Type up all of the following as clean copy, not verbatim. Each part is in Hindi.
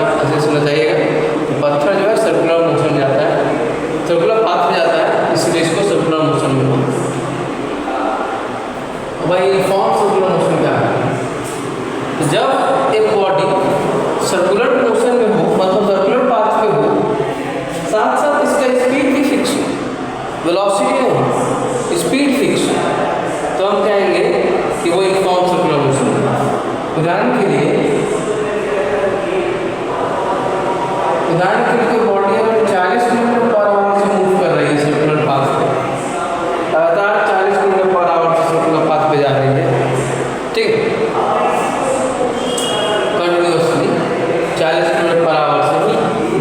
ऐसे सुना जाइएगा। तो पत्थर जो है सर्कुलर मोशन में जाता है, सर्कुलर पाथ में जाता है, इसलिए इसको सर्कुलर मोशन में बोलते हैं। भाई यूनिफॉर्म सर्कुलर मोशन क्या है? तो जब एक बॉडी सर्कुलर मोशन में हो, मतलब सर्कुलर पाथ पे हो, साथ साथ इसका स्पीड भी फिक्स हो, वेलोसिटी नहीं, स्पीड फिक्स हो, तो हम कहेंगे कि वो यूनिफॉर्म सर्कुलर मोशन है। उदाहरण के लिए कोई बॉडी अगर 40 किलोमीटर पर आवर से मूव कर रही है सर्कुलर पाथ पे, लगातार 40 किलोमीटर पर आवर से सर्कुलर पाथ पे जा रही है, ठीक है, कंटिन्यूसली 40 किलोमीटर पर आवर से ही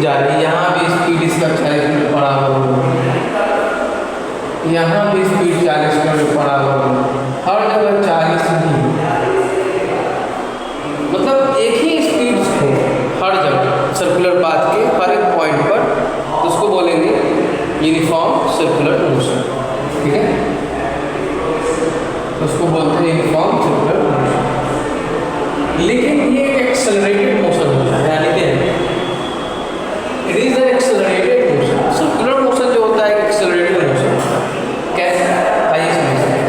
जा रही है। यहाँ भी स्पीड इसका 40 किलोमीटर पर आवर होगी, यहाँ भी स्पीड 40 किलोमीटर पर आवर होगी, हर जगह 40 ही, मतलब एक ही स्पीड हो हर जगह सर्कुलर पाथ के हर एक पॉइंट पर, तो उसको बोलेंगे यूनिफॉर्म सर्कुलर मोशन, ठीक है, तो उसको बोलते हैं यूनिफॉर्म सर्कुलर मोशन। लेकिन ये एक्सेलरेटेड मोशन होता है, यानी कि it is an accelerated motion. Circular motion जो होता है एक्सेलरेटेड मोशन, कैसे आइए समझते हैं।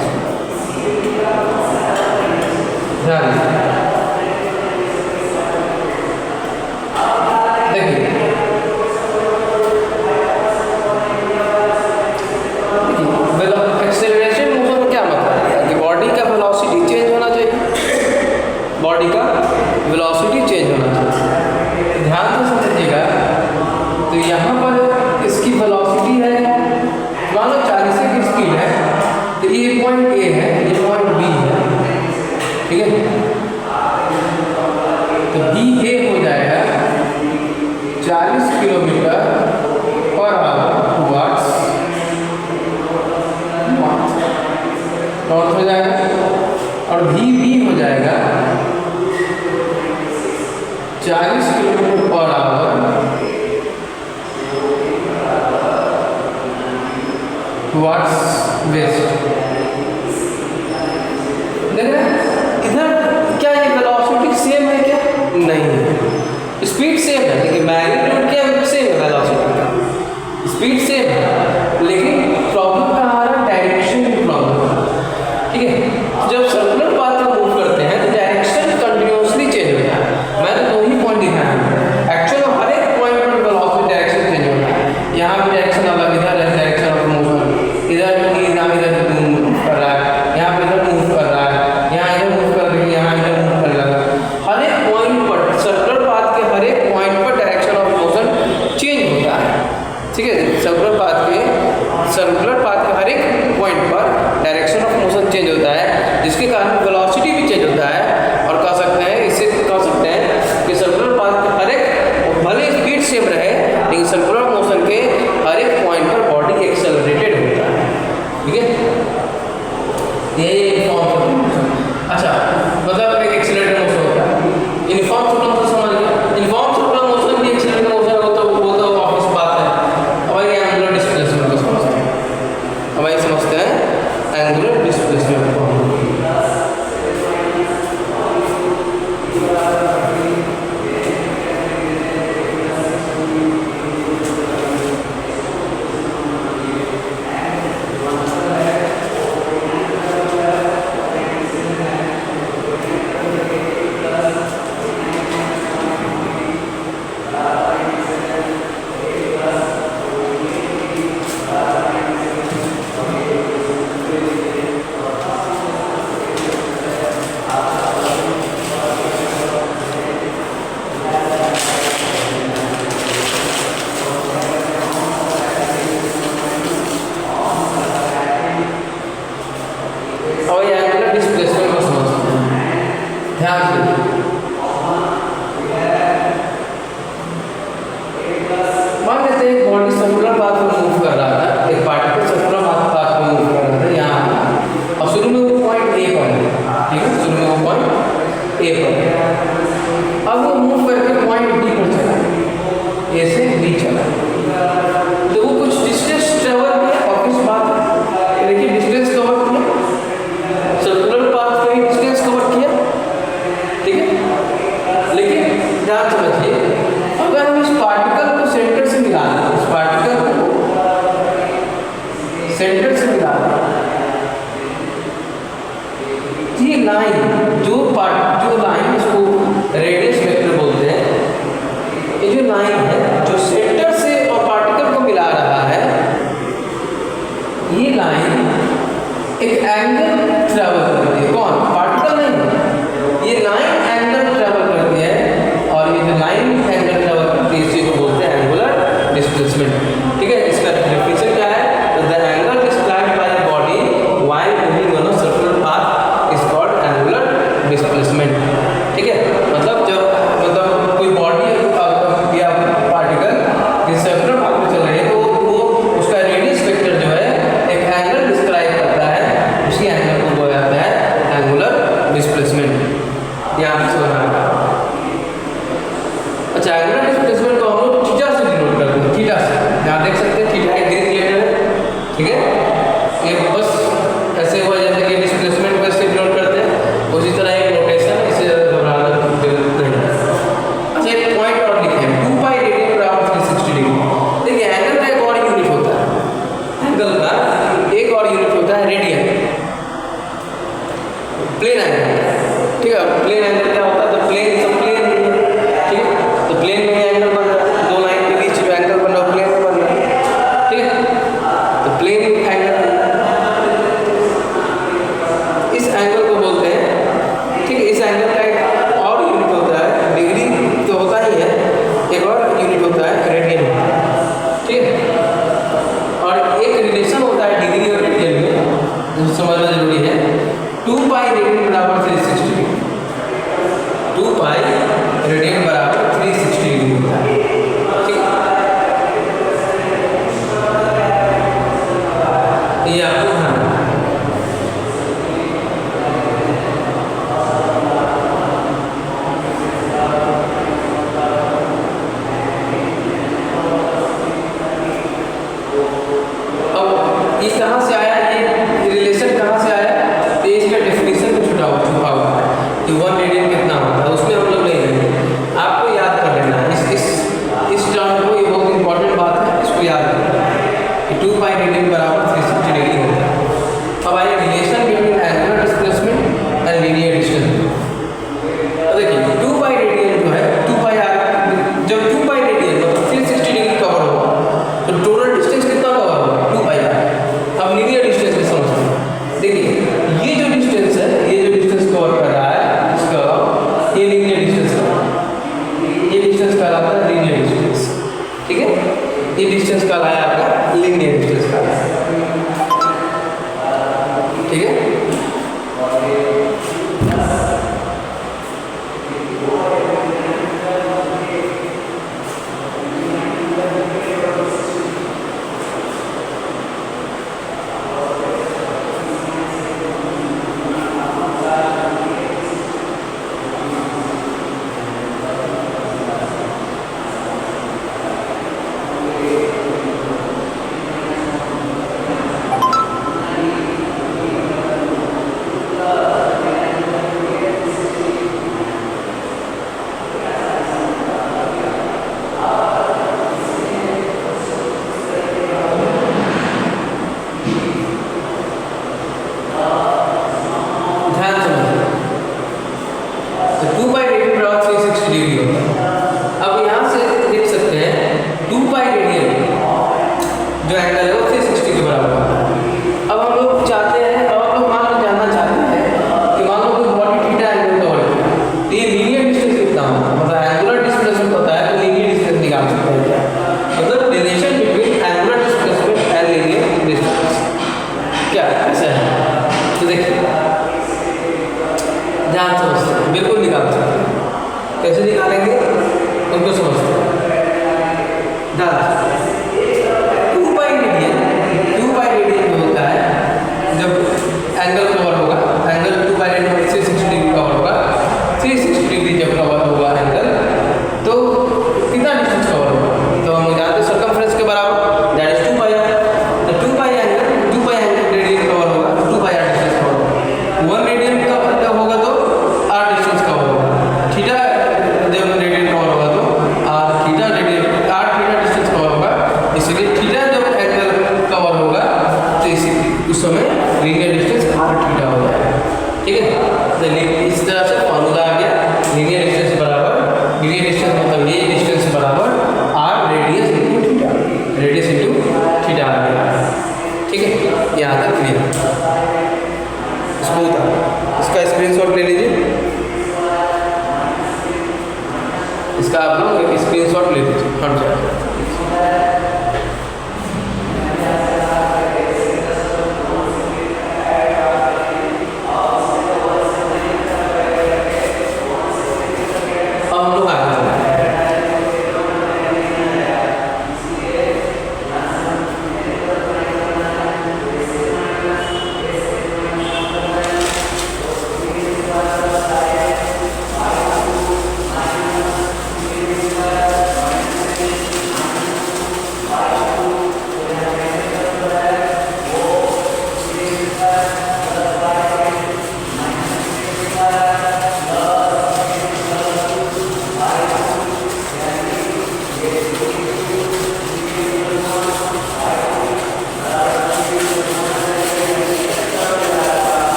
एक्सेलरेशन मोशन का क्या मतलब है कि बॉडी का वेलोसिटी चेंज होना चाहिए, बॉडी का वेलोसिटी चेंज होना चाहिए। ध्यान से समझिएगा, तो यहाँ पर इसकी वेलोसिटी है, मान लो 40 की स्पीड है, तो ये पॉइंट ए है, ये पॉइंट बी है, ठीक है, तो बी ए हो जाएगा 40 kilometre per hour towards north हो जाएगा, और बी हो जाएगा 40 kilometre per hour towards waste. देख रहे हैं इधर, क्या ये वेलोसिटी सेम है क्या? नहीं, स्पीड सेम है, लेकिन मैग्नीट्यूड क्या सेम है, वेलोसिटी का स्पीड सेम है, लेकिन प्रॉब्लम कहाँ आ रहा है? डायरेक्शन की प्रॉब्लम, ठीक है। जब सर्कुलर पाथ में मूव करते हैं तो डायरेक्शन कंटिन्यूसली चेंज होता है। मैं तो 2 ही पॉइंट दिखाया हूँ, एक्चुअल हर एक पॉइंट पर वेलोसिटी डायरेक्शन चेंज होता है। यहाँ भी डायरेक्शन अलग, इधर है डायरेक्शन ऑफ मोशन, इधर मूव कर रहा है, यहाँ पे इधर मूव कर रहा है, यहाँ इधर मूव कर रही है, यहाँ इधर मूव कर रहा है। हर एक पॉइंट पर सर्कुलर पाथ के हर एक पॉइंट पर डायरेक्शन ऑफ मोशन चेंज होता है, ठीक है। सर्कुलर पाथ के हर एक पॉइंट पर डायरेक्शन ऑफ मोशन चेंज होता है, जिसके कारण वेलोसिटी भी चेंज होता है। और कह सकते हैं, इससे कह सकते हैं कि सर्कुलर पाथ के हर एक, भले स्पीड सेम रहे, लेकिन सर्कुलर मोशन के हर एक पॉइंट पर बॉडी एक्सेलरेटेड होता है, ठीक है। ये यूनिफॉर्म सर्कुलर मोशन। अच्छा, मतलब एक एक्सेलरेटेड मोशन होता है, यूनिफॉर्म सर्कुलर मोशन समझ गए। यूनिफॉर्म सर्कुलर मोशन भी एक्सेलरेटेड मोशन होता है, वो तो ऑब्वियस बात है। अब ये एंगुलर डिस्प्लेसमेंट को समझते हैं, अब ये समझते हैं एंगुलर डिस्प्लेसमेंट को। ध्यान समझिए लाइन है जो सेंटर से और पार्टिकल को मिला रहा है, ये लाइन एक एंगल ट्रेवल करती है। कौन? पार्टिकल नहीं, ये लाइन एंगल ट्रेवल करती है, और ये जो लाइन एंगल ट्रेवल करती है इसी को बोलते हैं एंगुलर डिस्प्लेसमेंट। ठीक है, इसका डेफिनेशन क्या है? The angle displaced by the body while moving on a circular path is called angular displacement. ठीक है, मतलब जब कोई बॉडी या पार्टिकल जिस सर्कुलर पाथ में चल रही है तो वो उसका रेडियस वेक्टर जो है एक एंगल डिस्क्राइब करता है, उसी एंगल को बोला जाता है एंगुलर डिस्प्लेसमेंट। यहाँ पे समझ आएगा। अच्छा, एंगुलर डिस्प्लेसमेंट को हम लोग थीटा से डिनोट करते हैं, थीटा से। यहाँ देख सकते हैं थीटा एक ग्रीक लेटर है। ठीक है, ये बस ऐसे हुआ जैसे कि डिस्प्लेसमेंट को इससे डिनोट करते हैं, उसी तरह एक नोटेशन इसे घबराना नहीं। अच्छा, एक पॉइंट और लिखे हैं, 2 पाई रेडियन बराबर 360 डिग्री। देखिए एंगल का एक और यूनिट होता है, एंगल का एक और यूनिट होता है रेडियन, प्लेन एंगल। ठीक है, प्लेन एंगल क्या होता है? तो प्लेन सब प्लेन, ठीक है, तो प्लेन में एंगल बन रहा है, दो लाइन के बीच जो एंगल बन रहा है प्लेन में बन रहा है। ठीक है, तो प्लेन एंगल, इस एंगल को बोलते हैं। ठीक है, इस एंगल का एक और यूनिट होता है, डिग्री तो होता ही है, एक और यूनिट होता है रेडियन। ठीक है, और एक रिलेशन होता है डिग्री और रेडियन में जो समझना जरूरी है। 2 पाई रेडियन बराबर 360 डिग्री, 2 पाई रेडियन बराबर 360 डिग्री होता है। ठीक है, ये आपको ध्यान रखना है। अब ये कहाँ से आया, ये रिलेशन कहाँ से आया? तो इसका डेफिनेशन में छुपा हुआ है कि 1 रेडियन कितना होता है, उसमें हम लोग नहीं रहेंगे, आपको याद कर लेना है इस टर्म को। ये बहुत इंपॉर्टेंट बात है, इसको याद करना है कि 2 पाई रेडियन बराबर 360 डिग्री होता है। अब आइए relation between angular displacement and linear distance. तो देखिए 2 पाई रेडियन जो है, 2 पाई जब 2 पाई रेडियन मतलब 360 डिग्री कवर होगा तो टोटल डिस्टेंस कितना कवर होगा? 2 पाई। अब लीनियर डिस्टेंस में समझते हैं। देखिए ये जो डिस्टेंस है, ये जो डिस्टेंस कवर कर रहा है इसका ये लीनियर डिस्टेंस है, ये डिस्टेंस कहलाता है लीनियर डिस्टेंस। ठीक है, ये डिस्टेंस कहलाया आपका लीनियर डिस्टेंस कहलाया। ठीक है, कैसे निकालेंगे उनको समझते हैं। टू पाई रेडियन जो होता है जब एंगल कवर होगा, angle 2 pi radian 360 degree cover होगा, 360 डिग्री जब कवर होगा एंगल तो कितना डिस्टेंस कवर होगा, तो हम जानते हैं सर्कमफ्रेंस के बराबर दैट इज 2 पाई आर। तो 2 पाई एंगल रेडियन कवर होगा, 2 पाई आर डिस्टेंस कवर होगा। 1 रेडियन का होगा तो आर डिस्टेंस कवर होगा। थीटा जब रेडियन कवर होगा तो आर थीटा डिस्टेंस कवर होगा।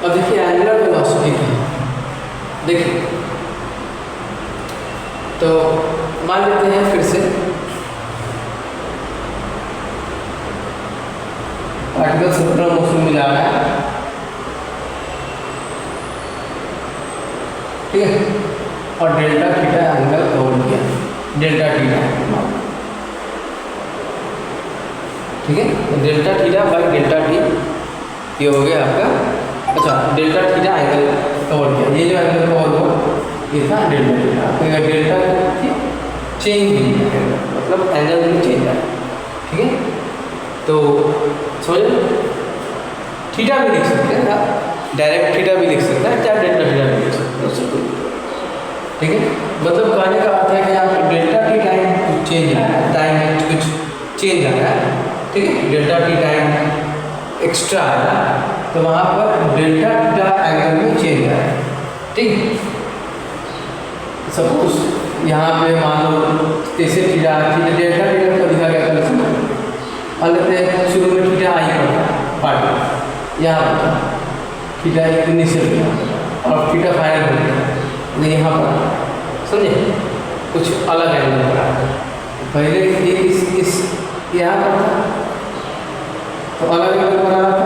अब देखिए एंगुलर वेलोसिटी क्या है। देखिए तो मान लेते हैं फिर से पार्टिकल सर्कुलर मोशन में जा रहा है, ठीक है, और डेल्टा थीटा एंगल कवर किया, डेल्टा थीटा, ठीक है, delta theta by delta T ये हो गया आपका। अच्छा, डेल्टा थीटा एंगल कवर किया, ये जो एंगल कवर हुआ ये था डेल्टा थीटा। तो डेल्टा चेंज मतलब एंगल में चेंज आया, ठीक है। तो समझ थीटा भी लिख सकते हैं, डायरेक्ट थीटा भी लिख सकते हैं, चाहे डेल्टा थीटा भी लिख सकते हैं, उससे कोई, ठीक है। मतलब कहने का अर्थ है कि यहाँ पर डेल्टा टी टाइम कुछ चेंज आया है, टाइम में कुछ चेंज आया है, ठीक है, डेल्टा टी टाइम एक्स्ट्रा आया, तो वहाँ पर डेल्टा थीटा एंगल में चेंज आया, ठीक। सपोज यहाँ पे मान लो कैसे थीटा डेल्टा थीटा को लिखा गया था, मान लेते हैं शुरू में थीटा आई पड़ता पार्ट यहाँ पर थीटा इनिशियल और थीटा फाइनल हो गया, नहीं यहाँ पर समझे कुछ अलग एंगल पर पहले ये इस यहाँ पर था तो अलग एंगल बना रहा था,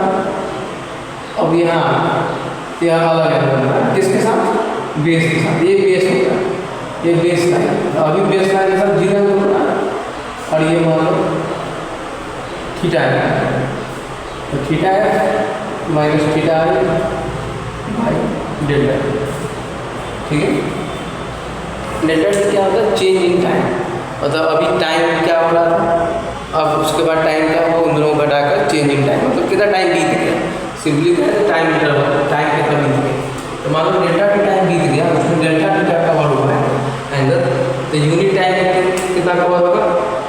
अब यहाँ अलग एंगल बना रहा है, किसके साथ, बेस के साथ, ये बेस होता है, ये बेस लाइन, अभी बेस लाइन के साथ जीरो एंगल बना है, और ये मान लो थीटा है, तो थीटा है माइनस थीटा है बाई डेल्टा, ठीक है। डेल्टा क्या होता है, चेंज इन टाइम, मतलब अभी टाइम क्या हो रहा था, अब उसके बाद टाइम क्या हुआ, उन दोनों को घटाकर चेंज इन टाइम, मतलब कितना टाइम बीत गया, सिंपली क्या है टाइम इंटरवल, टाइम कितना बीत गया। तो मान लो डेल्टा टी टाइम बीत गया, उसमें डेल्टा टी क्या कवर हुआ है एंगल, तो यूनिट टाइम कितना कवर होगा,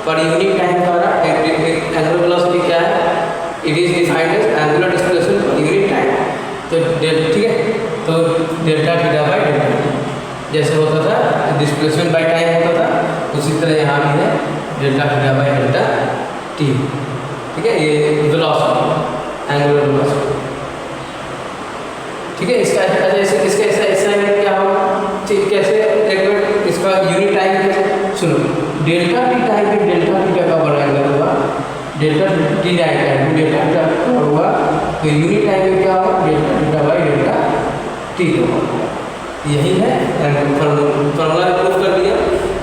पर यूनिट टाइम द्वारा एंगुलर वेलोसिटी क्या है, it is defined as angular displacement per unit time. तो ठीक है, तो delta theta by delta T जैसे होता था डिस्प्लेसमेंट बाई टाइम होता था, उसी तरह यहाँ भी है delta theta by delta T, ठीक है, ये वेलोसिटी एंगुलर वेलोसिटी, ठीक है। इसका इसका ऐसा क्या होगा, कैसे एक मिनट, इसका यूनिट टाइम कैसे सुनो, डेल्टा टी टाइम में डेल्टा थीटा का बड़ा एंगल हुआ, डेल्टा टी टाइम में डेल्टा थीटा का हुआ, तो यूनिट टाइम में क्या होगा, delta theta by delta T होगा। यही है फॉर्मूला प्रूफ कर दिया,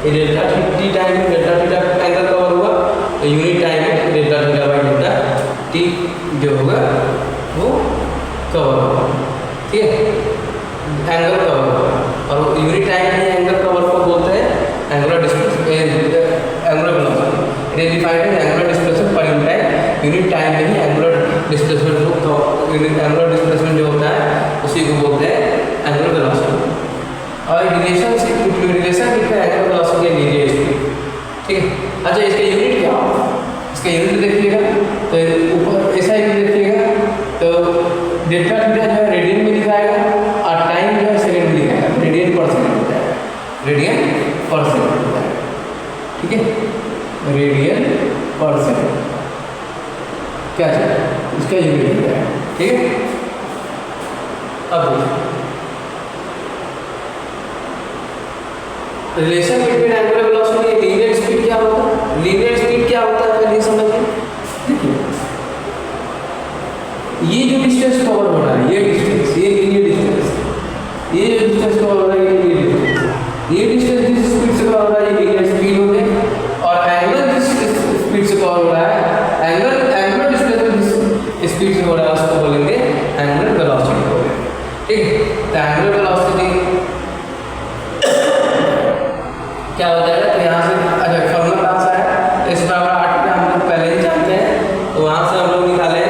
ये डेल्टा टी टाइम में डेल्टा थीटा एंगल कवर हुआ, तो यूनिट टाइम में delta theta by delta T जो होगा वो कवर होगा, ठीक है, एंगल कवर होगा। और यूनिट टाइम में एंगल कवर को बोलते हैं angular displacement, angular velocity, it is defined as angular displacement per unit time, unit time में ही एंगुलर डिस्प्लेसमेंट को, एंगुलर डिस्प्लेसमेंट जो होता है उसी को बोलते हैं एंगुलर वेलोसिटी। और relation between angular velocity and linear speed, ठीक है। अच्छा, इसका यूनिट क्या होगा, इसका यूनिट देखिएगा, तो ऊपर ऐसा यूनिट देखिएगा, तो डेल्टा थीटा जो है रेडियन में दिखाएगा और टाइम जो है सेकंड में दिखाएगा, रेडियन पर सेकंड होता है, रेडियन पर सेकंड होता है, ठीक है, रेडियन पर सेकंड क्या है इसका यूनिट होता है, ठीक है। अब relation between angular velocity and linear speed क्या होता है? लीनियर स्पीड क्या होता है पहले समझिए। देखिए ये जो डिस्टेंस कवर हो रहा है, ये डिस्टेंस, ये लीनियर डिस्टेंस, ये जो डिस्टेंस कवर हो रहा है, ये लीनियर डिस्टेंस, ये डिस्टेंस जिस स्पीड से कवर हो रहा है, ये लीनियर स्पीड हो गई। और एंगल जिस स्पीड से कवर हो रहा है, एंगुलर डिस्प्लेसमेंट जिस स्पीड से हो रहा है, उसको बोलेंगे एंगुलर वेलोसिटी। ठीक है, तो एंगुलर वेलोसिटी क्या हो जाएगा? तो यहाँ से अच्छा फॉर्मूला कहाँ से है? इस बराबर 8 पे हम लोग पहले ही जानते हैं, तो वहाँ से हम लोग निकाले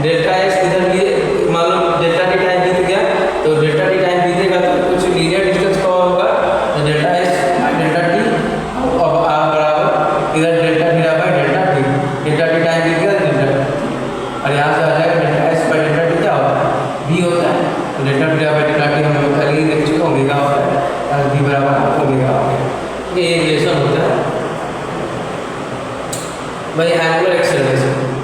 डेल्टा एस इधर लिए, मान लो डेल्टा टी टाइम बीत गया, तो डेल्टा टी टाइम बीतेगा तो कुछ लीनियर डिस्टेंस कवर होगा, तो delta S by delta T और बराबर इधर delta T by delta T, delta T time बीत गया डेल्टा टी, और यहाँ से आ जाएगा delta S by delta T क्या होता है? बी होता है। तो delta T by delta T हम लोग पहले ही देख चुके होंगे क्या होता है, बी बराबर ओमेगा होता है। ये रिलेशन होता है भाई एंगुलर एक्सेलरेशन।